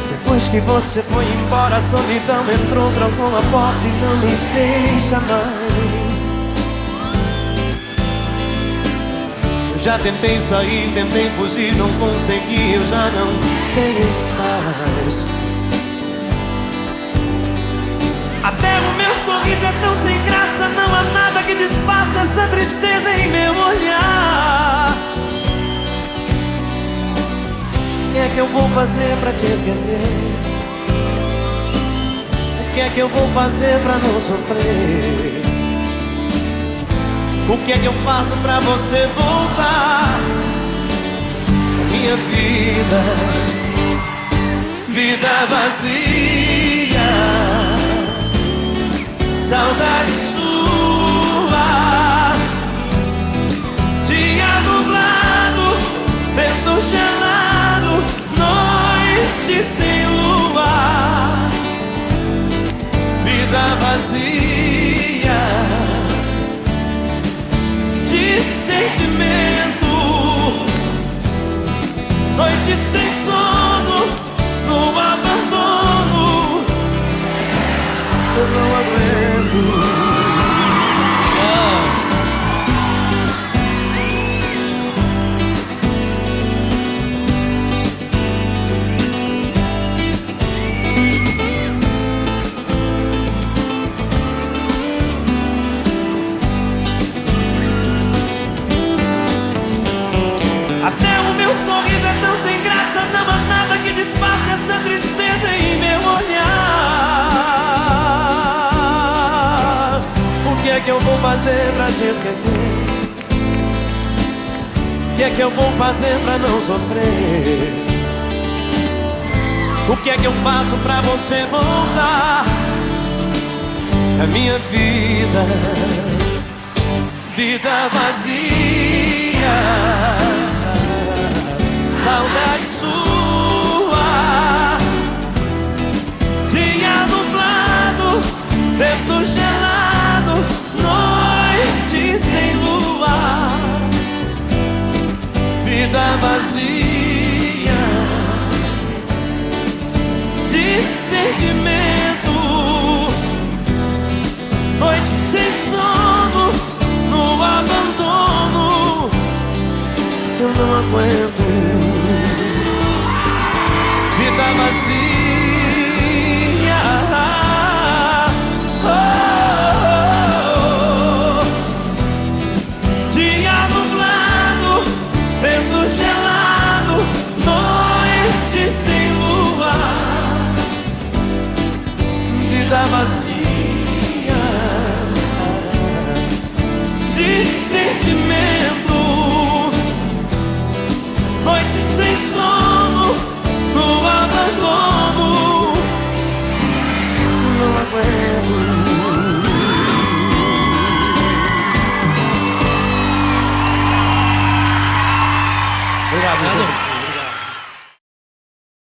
Depois que você foi embora, a solidão entrou, trancou a porta e não me deixa mais. Eu já tentei sair, tentei fugir, não consegui, eu já não tenho mais. Até o meu sorriso é tão sem graça, não há nada que disfarce essa tristeza em meu olhar. O que é que eu vou fazer pra te esquecer? O que é que eu vou fazer pra não sofrer? O que é que eu faço pra você voltar? Minha vida, vida vazia, saudade sua, dia nublado, vento gelado, noite sem lua, vida vazia de sentimento, noite sem sono, no abandono, eu não aguento. Até o meu sorriso é tão sem graça, não há nada que disfarce essa tristeza em meu olhar. O que é que eu vou fazer pra te esquecer? O que é que eu vou fazer pra não sofrer? O que é que eu faço pra você voltar? A minha vida, vida vazia, saudade sua, dia nublado, vento gelado, noite sem lua, vida vazia de sentimento, noite sem sono, no abandono, eu não aguento. Vida vazia, oh, oh, oh. Dia nublado, vento gelado, noite sem lua, vida vazia de sentimento, noite sem sono, no abandono, não aguento. Obrigado, gente.